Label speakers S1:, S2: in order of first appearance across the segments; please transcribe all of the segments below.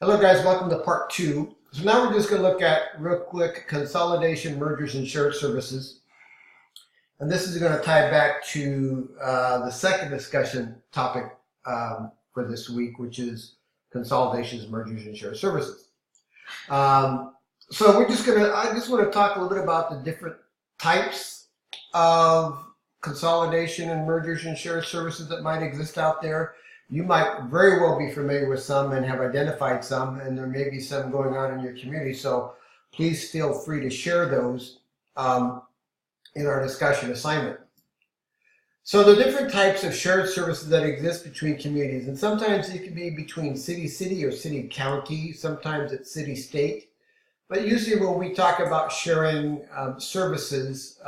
S1: Hello guys, welcome to part two. So now we're just going to look at real quick consolidation, mergers, and shared services. And this is going to tie back to the second discussion topic for this week, which is consolidations, mergers, and shared services. So I just want to talk a little bit about the different types of consolidation and mergers and shared services that might exist out there. You might very well be familiar with some and have identified some, and there may be some going on in your community. So please feel free to share those in our discussion assignment. So the different types of shared services that exist between communities, and sometimes it can be between city-city or city-county, sometimes it's city-state. But usually when we talk about sharing services,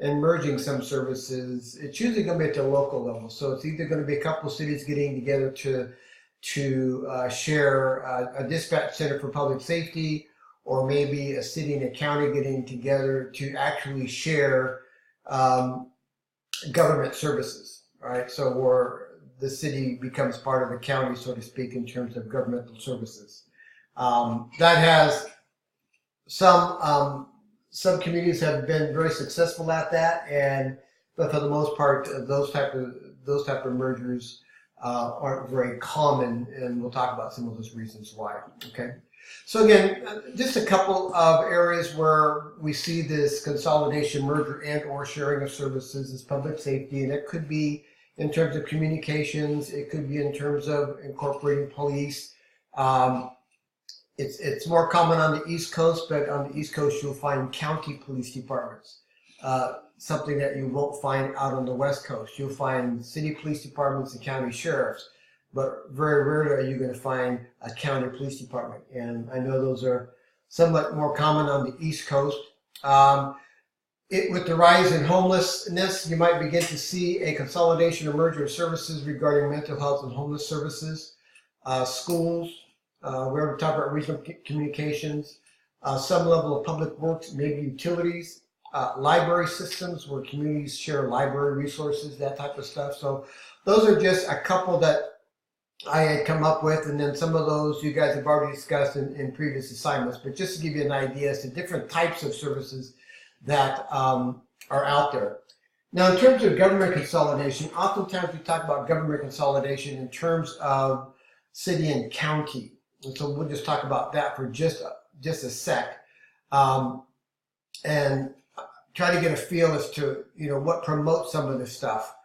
S1: and merging some services, it's usually going to be at the local level. So it's either going to be a couple of cities getting together to share a dispatch center for public safety, or maybe a city and a county getting together to actually share government services. Right? So where the city becomes part of the county, so to speak, in terms of governmental services. That has some communities have been very successful at that, but for the most part, those type of mergers aren't very common, and we'll talk about some of those reasons why. Okay, so again, just a couple of areas where we see this consolidation, merger, and/or sharing of services is public safety, and it could be in terms of communications, it could be in terms of incorporating police. It's more common on the East Coast, but on the East Coast you'll find county police departments, something that you won't find out on the West Coast. You'll find city police departments and county sheriffs, but very rarely are you going to find a county police department. And I know those are somewhat more common on the East Coast. With the rise in homelessness, you might begin to see a consolidation or merger of services regarding mental health and homeless services, schools. We're talking about regional communications, some level of public works, maybe utilities, library systems where communities share library resources, that type of stuff. So those are just a couple that I had come up with, and then some of those you guys have already discussed in previous assignments. But just to give you an idea as to different types of services that are out there. Now, in terms of government consolidation, oftentimes we talk about government consolidation in terms of city and county. And so we'll just talk about that for just a sec, and try to get a feel as to what promotes some of this stuff.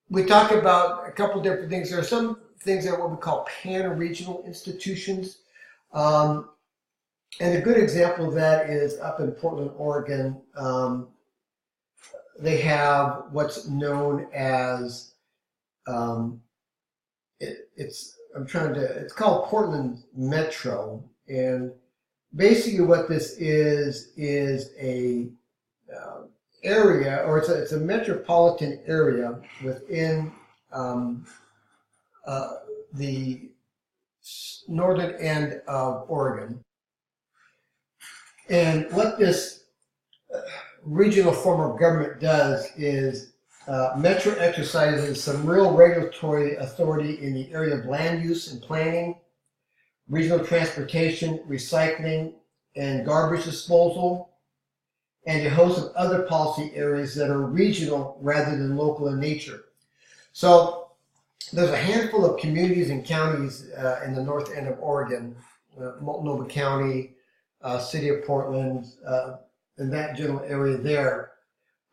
S1: We talk about a couple different things. There are some things that are what we call pan-regional institutions, and a good example of that is up in Portland, Oregon. They have what's known as it's called Portland Metro, and basically what this is a area, or it's a metropolitan area within the northern end of Oregon. And what this regional form of government does is Metro exercises some real regulatory authority in the area of land use and planning, regional transportation, recycling, and garbage disposal, and a host of other policy areas that are regional rather than local in nature. So there's a handful of communities and counties in the north end of Oregon, Multnomah County, City of Portland, and that general area there.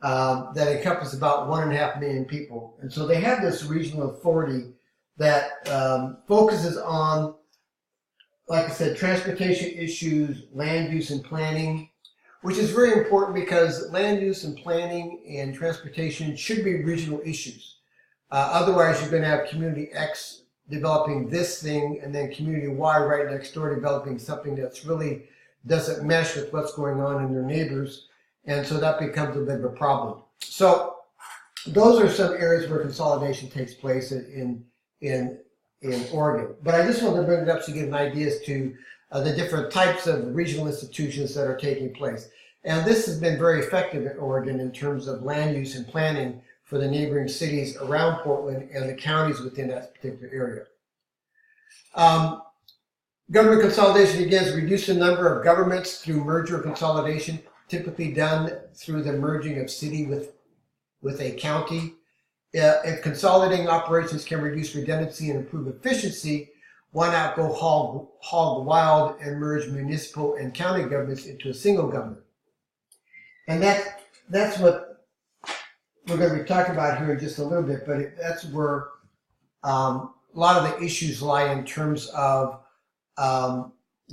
S1: That encompass about 1.5 million people. And so they have this regional authority that focuses on, like I said, transportation issues, land use and planning, which is very important because land use and planning and transportation should be regional issues. Otherwise, you're going to have community X developing this thing, and then community Y right next door developing something that's really doesn't mesh with what's going on in their neighbors. And so that becomes a bit of a problem. So those are some areas where consolidation takes place in Oregon. But I just wanted to bring it up so you get an idea as to the different types of regional institutions that are taking place. And this has been very effective in Oregon in terms of land use and planning for the neighboring cities around Portland and the counties within that particular area. Government consolidation, again, is reduce the number of governments through merger or consolidation, typically done through the merging of city with a county. If consolidating operations can reduce redundancy and improve efficiency, why not go hog wild and merge municipal and county governments into a single government? And that's what we're going to be talking about here in just a little bit, but that's where a lot of the issues lie in terms of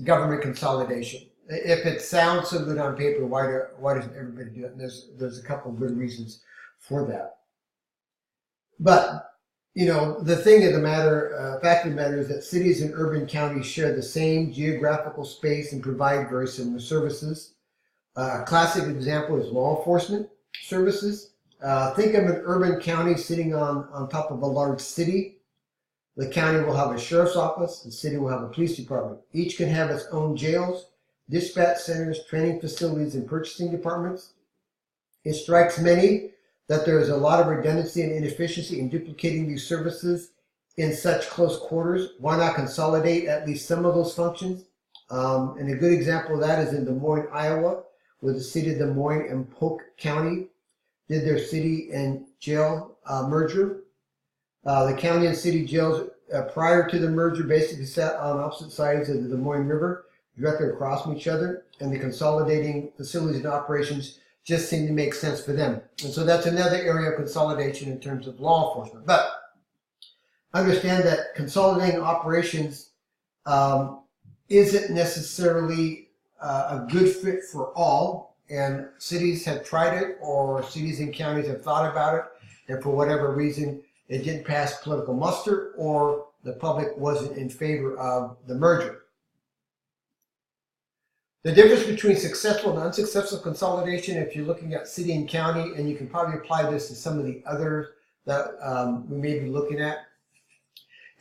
S1: government consolidation. If it sounds so good on paper, why doesn't everybody do it? And there's a couple of good reasons for that. But, you know, the thing of the matter, fact of the matter is that cities and urban counties share the same geographical space and provide very similar services. A classic example is law enforcement services. Think of an urban county sitting on top of a large city. The county will have a sheriff's office. The city will have a police department. Each can have its own jails, dispatch centers, training facilities, and purchasing departments. It strikes many that there is a lot of redundancy and inefficiency in duplicating these services in such close quarters. Why not consolidate at least some of those functions? And a good example of that is in Des Moines, Iowa, where the city of Des Moines and Polk County did their city and jail merger. The county and city jails prior to the merger basically sat on opposite sides of the Des Moines River, directly across from each other, and the consolidating facilities and operations just seemed to make sense for them. And so that's another area of consolidation in terms of law enforcement. But understand that consolidating operations isn't necessarily a good fit for all, and cities have tried it, or cities and counties have thought about it, and for whatever reason, it didn't pass political muster, or the public wasn't in favor of the merger. The difference between successful and unsuccessful consolidation, if you're looking at city and county, and you can probably apply this to some of the others that we may be looking at,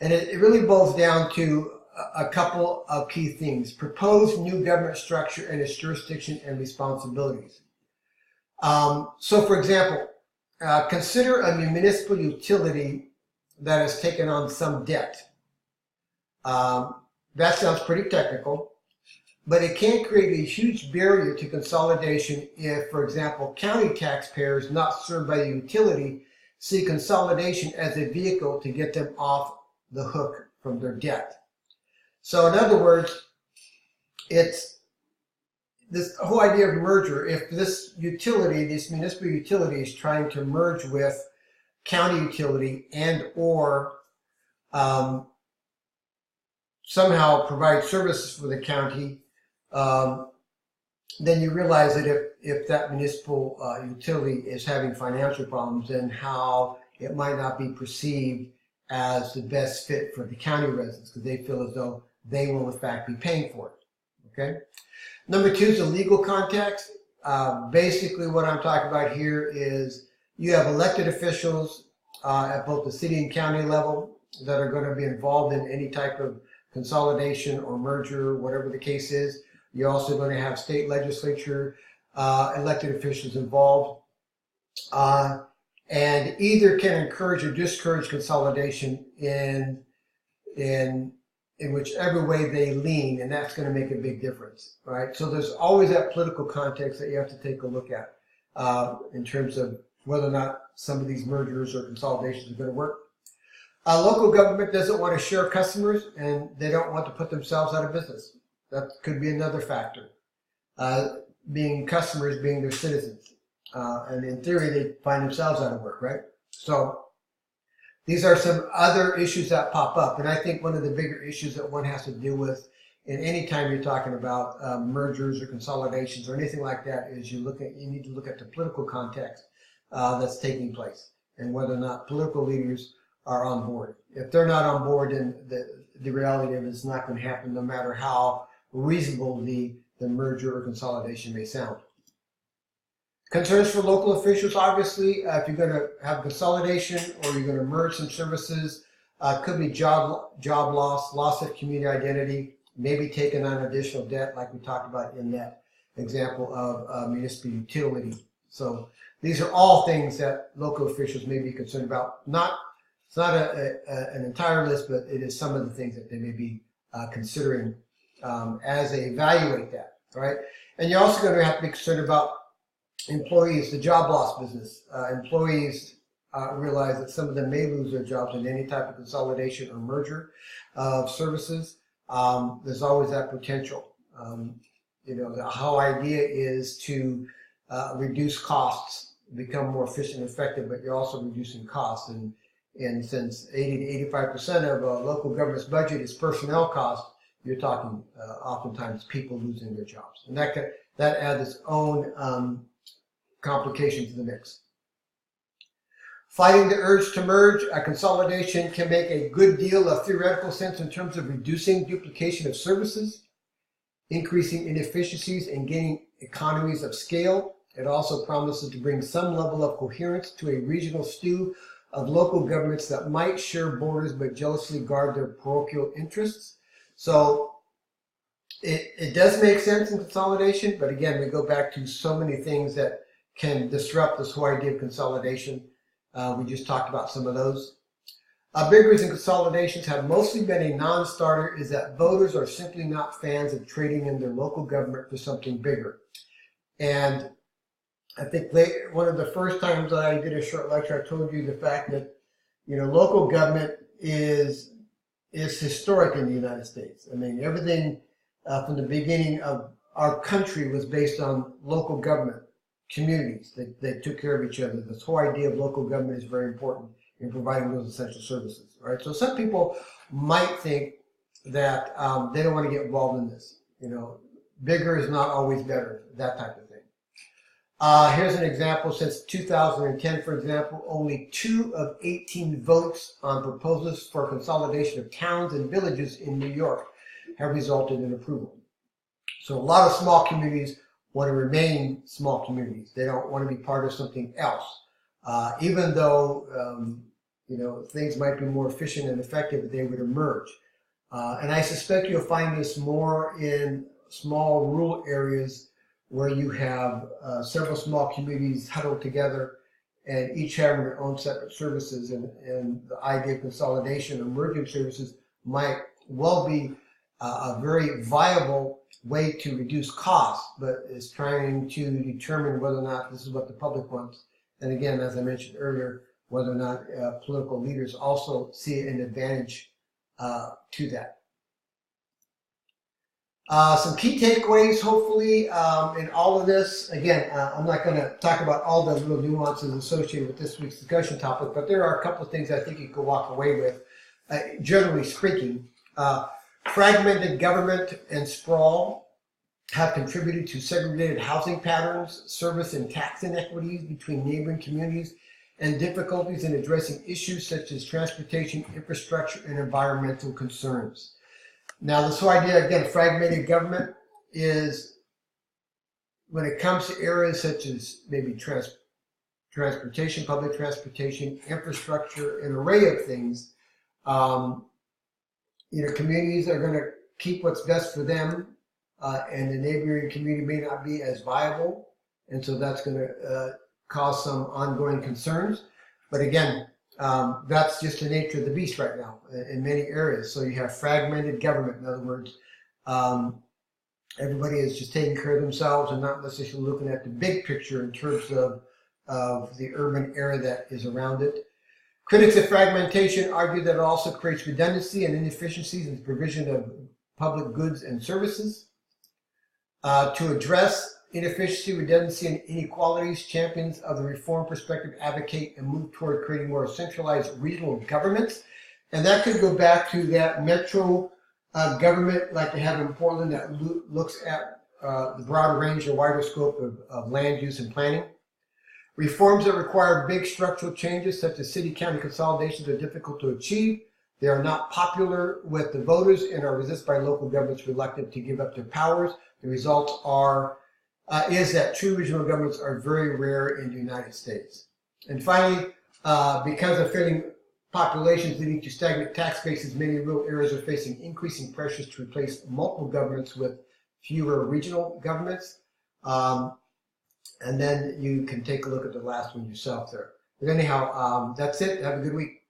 S1: and it really boils down to a couple of key things. Proposed new government structure and its jurisdiction and responsibilities. So for example, consider a municipal utility that has taken on some debt. That sounds pretty technical, but it can create a huge barrier to consolidation if, for example, county taxpayers not served by the utility see consolidation as a vehicle to get them off the hook from their debt. So in other words, it's this whole idea of merger. If this utility, this municipal utility, is trying to merge with county utility and or somehow provide services for the county, then you realize that if that municipal utility is having financial problems, then how it might not be perceived as the best fit for the county residents, because they feel as though they will in fact be paying for it. Okay. Number two is the legal context. Basically what I'm talking about here is you have elected officials at both the city and county level that are going to be involved in any type of consolidation or merger, whatever the case is. You're also going to have state legislature elected officials involved, and either can encourage or discourage consolidation in whichever way they lean, and that's going to make a big difference, right? So there's always that political context that you have to take a look at in terms of whether or not some of these mergers or consolidations are going to work. Local government doesn't want to share customers, and they don't want to put themselves out of business. That could be another factor. Being customers, being their citizens. And in theory, they find themselves out of work, right? So these are some other issues that pop up. And I think one of the bigger issues that one has to deal with in any time you're talking about mergers or consolidations or anything like that is you need to look at the political context that's taking place and whether or not political leaders are on board. If they're not on board, then the reality of it is not going to happen no matter how reasonable the merger or consolidation may sound. Concerns for local officials, obviously, if you're going to have consolidation or you're going to merge some services, could be job loss, loss of community identity, maybe taking on additional debt like we talked about in that example of municipal utility. So These are all things that local officials may be concerned about. It's not an entire list, but it is some of the things that they may be considering as they evaluate that, right? And you're also going to have to be concerned about employees, the job loss business. Employees realize that some of them may lose their jobs in any type of consolidation or merger of services. There's always that potential. The whole idea is to reduce costs, become more efficient and effective, but you're also reducing costs. And since 80 to 85% of a local government's budget is personnel costs, you're talking oftentimes people losing their jobs. And that adds its own complication to the mix. Fighting the urge to merge, a consolidation can make a good deal of theoretical sense in terms of reducing duplication of services, increasing inefficiencies, and gaining economies of scale. It also promises to bring some level of coherence to a regional stew of local governments that might share borders but jealously guard their parochial interests. So it does make sense in consolidation, but again, we go back to so many things that can disrupt this whole idea of consolidation. We just talked about some of those. A big reason consolidations have mostly been a non-starter is that voters are simply not fans of trading in their local government for something bigger. And I think one of the first times that I did a short lecture, I told you the fact that, local government is historic in the United States. I mean, everything from the beginning of our country was based on local government, communities that took care of each other. This whole idea of local government is very important in providing those essential services, right? So some people might think that they don't want to get involved in this. Bigger is not always better, that type of thing. Here's an example. Since 2010, for example, only 2 of 18 votes on proposals for consolidation of towns and villages in New York have resulted in approval. So a lot of small communities want to remain small communities. They don't want to be part of something else. Even though, things might be more efficient and effective, they would emerge. And I suspect you'll find this more in small rural areas where you have several small communities huddled together and each having their own separate services. And the idea of consolidation or merging services might well be a very viable way to reduce costs, but is trying to determine whether or not this is what the public wants. And again, as I mentioned earlier, whether or not political leaders also see an advantage to that. Some key takeaways, hopefully, in all of this. Again, I'm not going to talk about all the little nuances associated with this week's discussion topic, but there are a couple of things I think you could walk away with. Generally speaking, fragmented government and sprawl have contributed to segregated housing patterns, service and tax inequities between neighboring communities, and difficulties in addressing issues such as transportation, infrastructure, and environmental concerns. Now, this whole idea, again, fragmented government is when it comes to areas such as maybe transportation, public transportation, infrastructure, an array of things. Communities are going to keep what's best for them, and the neighboring community may not be as viable, and so that's going to cause some ongoing concerns. But again, that's just the nature of the beast right now in many areas. So you have fragmented government. In other words, everybody is just taking care of themselves and not necessarily looking at the big picture in terms of the urban area that is around it. Critics of fragmentation argue that it also creates redundancy and inefficiencies in the provision of public goods and services. To address inefficiency, redundancy, and inequalities, champions of the reform perspective advocate and move toward creating more centralized regional governments. And that could go back to that metro government like they have in Portland that looks at the broader range or wider scope of land use and planning. Reforms that require big structural changes, such as city-county consolidations, are difficult to achieve. They are not popular with the voters and are resisted by local governments reluctant to give up their powers. The results is that true regional governments are very rare in the United States. And finally, because of failing populations leading to stagnant tax bases, many rural areas are facing increasing pressures to replace multiple governments with fewer regional governments. And then you can take a look at the last one yourself there. But anyhow, that's it. Have a good week.